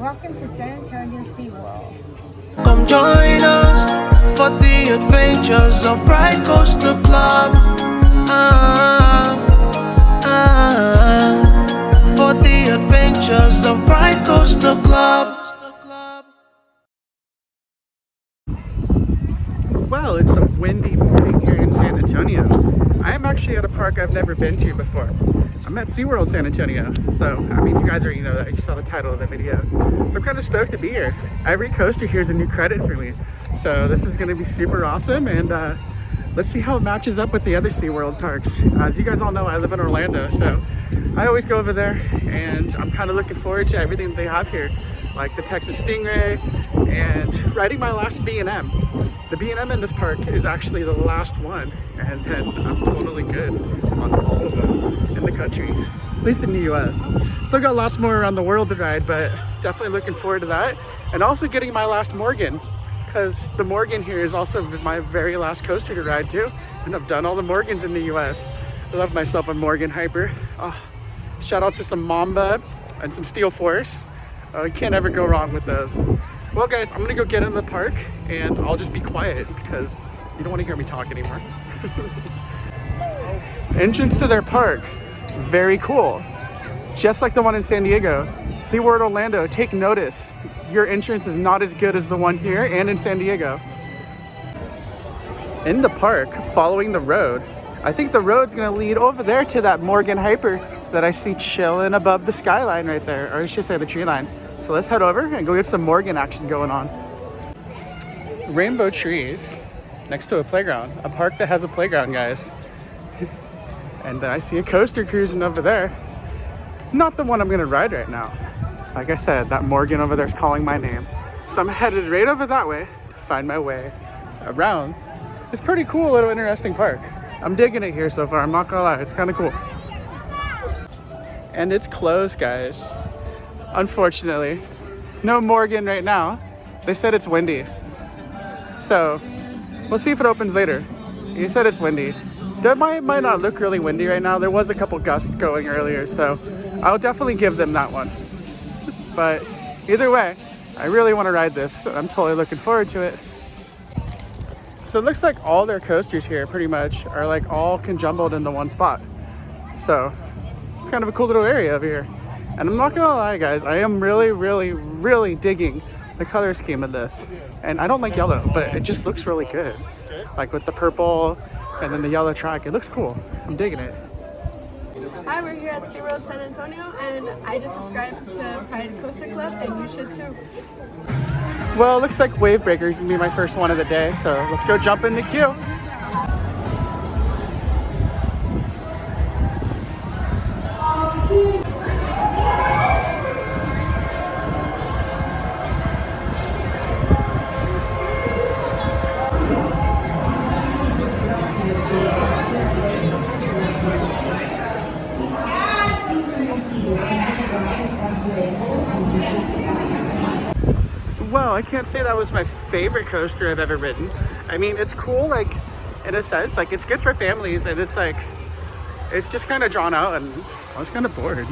Welcome to San Antonio SeaWorld. Come join us for the adventures of Pride Coaster Club. For the adventures of Pride Coaster Club. Well, it's a windy morning here in San Antonio. I am actually at a park I've never been to before. I'm at SeaWorld San Antonio, so I mean you guys already know that, you saw the title of the video. So I'm kind of stoked to be here. Every coaster here is a new credit for me. So this is going to be super awesome, and let's see how it matches up with the other SeaWorld parks. As you guys all know, I live in Orlando, so I always go over there, and I'm kind of looking forward to everything that they have here, like the Texas Stingray and riding my last B&M. The B&M in this park is actually the last one, and then I'm totally good on all of them in the country, at least in the US. Still got lots more around the world to ride, but definitely looking forward to that. And also getting my last Morgan, because the Morgan here is also my very last coaster to ride too, and I've done all the Morgans in the US. I love myself a Morgan Hyper. Oh, shout out to some Mamba and some Steel Force. You can't ever go wrong with those. Well guys, I'm gonna go get in the park and I'll just be quiet because you don't want to hear me talk anymore. Entrance to their park, very cool. Just like the one in San Diego. SeaWorld Orlando, take notice. Your entrance is not as good as the one here and in San Diego. In the park, following the road, I think the road's gonna lead over there to that Morgan Hyper that I see chilling above the skyline right there, or I should say the tree line. So let's head over and go get some Morgan action going on. Rainbow trees next to a playground. A park that has a playground, guys. And then I see a coaster cruising over there. Not the one I'm gonna ride right now. Like I said, that Morgan over there is calling my name. So I'm headed right over that way to find my way around. It's pretty cool, little interesting park. I'm digging it here so far, I'm not gonna lie, it's kind of cool. And it's closed, guys. Unfortunately, no Morgan right now. They said it's windy. So we'll see if it opens later. You said it's windy. There might not look really windy right now. There was a couple gusts going earlier, so I'll definitely give them that one. But either way, I really want to ride this. I'm totally looking forward to it. So it looks like all their coasters here pretty much are like all conjumbled in the one spot. So it's kind of a cool little area over here. And I'm not gonna lie guys, I am really digging the color scheme of this. And I don't like yellow, but it just looks really good. Like with the purple and then the yellow track, it looks cool. I'm digging it. Hi, we're here at SeaWorld San Antonio, and I just subscribed to Pride Coaster Club, and you should too. Well, it looks like Wave Breaker is gonna be my first one of the day, so let's go jump in the queue. Well, I can't say that was my favorite coaster I've ever ridden. I mean, it's cool, like, in a sense, like, it's good for families, and it's like, it's just kind of drawn out, and I was kind of bored.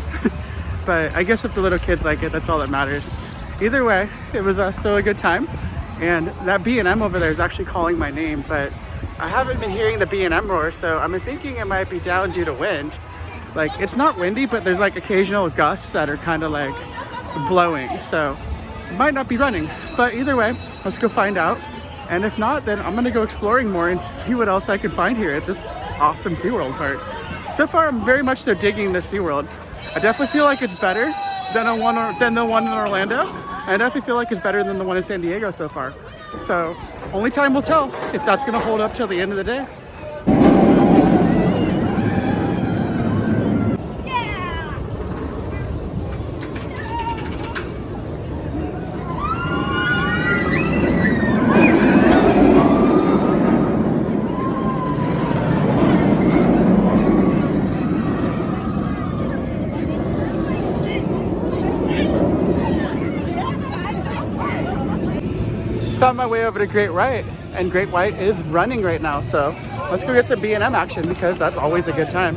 But I guess if the little kids like it, that's all that matters. Either way, it was still a good time, and that B&M over there is actually calling my name, but I haven't been hearing the B&M roar, so I'm thinking it might be down due to wind. Like, it's not windy, but there's like occasional gusts that are kind of like blowing, so might not be running. But either way, let's go find out, and if not, then I'm gonna go exploring more and see what else I can find here at this awesome SeaWorld park. So far, I'm very much so digging this SeaWorld. I definitely feel like it's better than the one in Orlando, and I definitely feel like it's better than the one in San Diego so far. So only time will tell if that's gonna hold up till the end of the day. Found my way over to Great White, and Great White is running right now, so let's go get some B&M action because that's always a good time.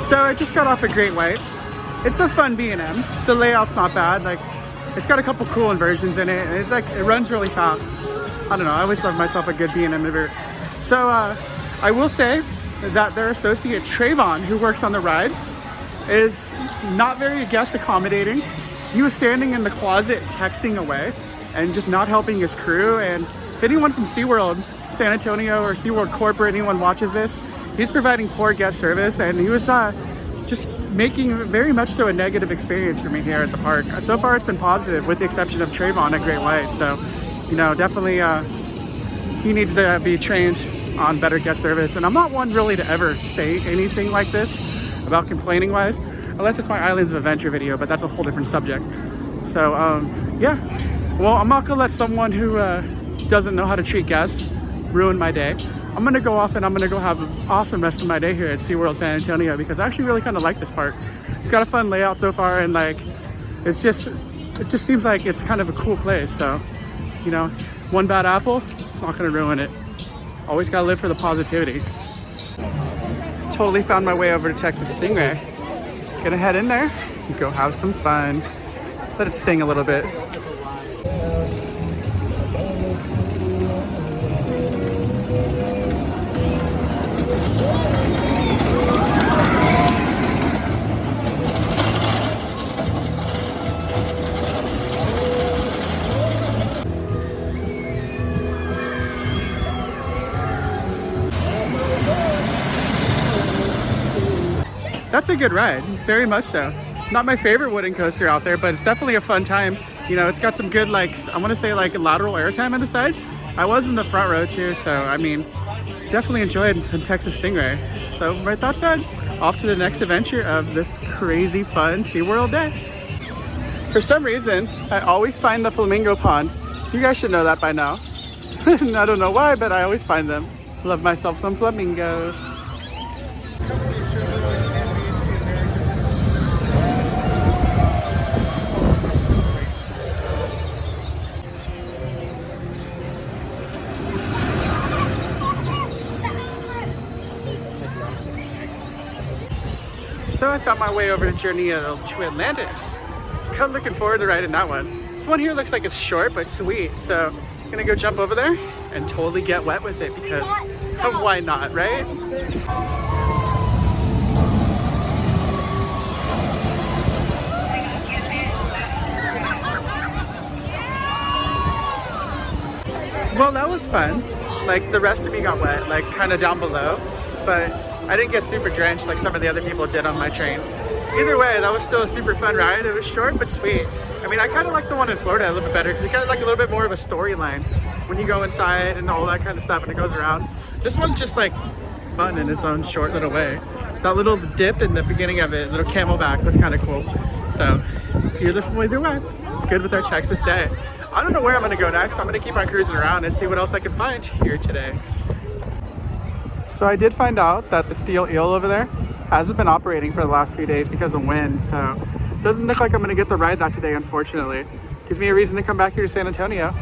So I just got off at Great White. It's a fun B&M. The layout's not bad. Like, It's got a couple cool inversions in it, and it's like, it runs really fast. I don't know, I always love myself a good B&M invert. So I will say that their associate Trayvon, who works on the ride, is not very guest accommodating. He was standing in the closet texting away and just not helping his crew. And if anyone from SeaWorld San Antonio or SeaWorld Corporate, anyone watches this, he's providing poor guest service, and he was just making very much so a negative experience for me here at the park. So far it's been positive, with the exception of Trayvon at Great White. So, you know, definitely he needs to be trained on better guest service. And I'm not one really to ever say anything like this about complaining wise, unless it's my Islands of Adventure video, but that's a whole different subject. So yeah, well, I'm not gonna let someone who doesn't know how to treat guests ruin my day. I'm gonna go off and I'm gonna go have an awesome rest of my day here at SeaWorld San Antonio, because I actually really kind of like this park. It's got a fun layout so far, and like, it just seems like it's kind of a cool place. So, you know, one bad apple, it's not gonna ruin it. Always gotta live for the positivity. Totally found my way over to Texas Stingray. Gonna head in there and go have some fun. Let it sting a little bit. That's a good ride, very much so. Not my favorite wooden coaster out there, but it's definitely a fun time. You know, it's got some good, like, I want to say like lateral airtime on the side. I was in the front row too, so I mean, definitely enjoyed the Texas Stingray. So with that said, off to the next adventure of this crazy fun SeaWorld day. For some reason, I always find the flamingo pond. You guys should know that by now. I don't know why, but I always find them. Love myself some flamingos. So I found my way over to Journey to Atlantis. Kind of looking forward to riding that one. This one here looks like it's short but sweet, so I'm gonna go jump over there and totally get wet with it, because why not, right? Well, that was fun. Like, the rest of me got wet, like kind of down below, but I didn't get super drenched like some of the other people did on my train. Either way, that was still a super fun ride. It was short but sweet. I mean, I kind of like the one in Florida a little bit better, because it got like a little bit more of a storyline when you go inside and all that kind of stuff and it goes around. This one's just like fun in its own short little way. That little dip in the beginning of it, little camelback, was kind of cool. So either way, it's good with our Texas day. I don't know where I'm gonna go next. I'm gonna keep on cruising around and see what else I can find here today. So I did find out that the steel eel over there hasn't been operating for the last few days because of wind. So it doesn't look like I'm gonna get to ride that today, unfortunately. Gives me a reason to come back here to San Antonio.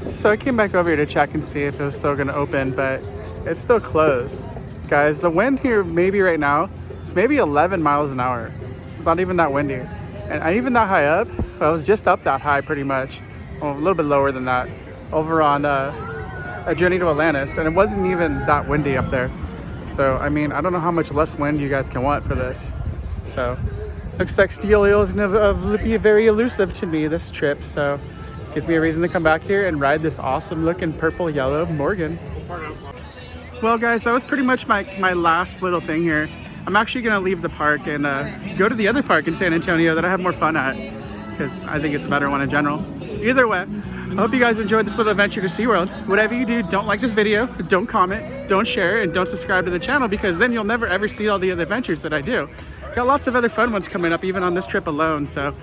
So I came back over here to check and see if it was still gonna open, but it's still closed. Guys, the wind here maybe right now, it's maybe 11 miles an hour. It's not even that windy. And even that high up, I was just up that high pretty much. Well, a little bit lower than that, over on a Journey to Atlantis, and it wasn't even that windy up there. So I mean, I don't know how much less wind you guys can want for this. So looks like steel eel is gonna be very elusive to me this trip, so gives me a reason to come back here and ride this awesome looking purple yellow Morgan. Well guys, that was pretty much my last little thing here. I'm actually gonna leave the park and go to the other park in San Antonio that I have more fun at, because I think it's a better one in general. Either way, I hope you guys enjoyed this little adventure to SeaWorld. Whatever you do, don't like this video, don't comment, don't share, and don't subscribe to the channel, because then you'll never ever see all the other adventures that I do. Got lots of other fun ones coming up, even on this trip alone. So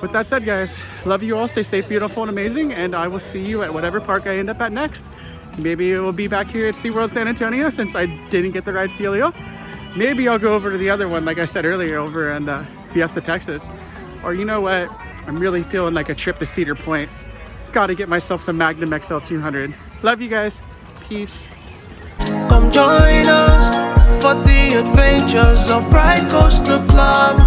with that said, guys, love you all, stay safe, beautiful, and amazing, and I will see you at whatever park I end up at next. Maybe it will be back here at SeaWorld San Antonio, since I didn't get to ride steel eel. Maybe I'll go over to the other one, like I said earlier, over in Fiesta, Texas. Or you know what? I'm really feeling like a trip to Cedar Point. Gotta get myself some Magnum XL 200. Love you guys. Peace. Come join us for the adventures of Pride Coaster Club.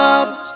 Club.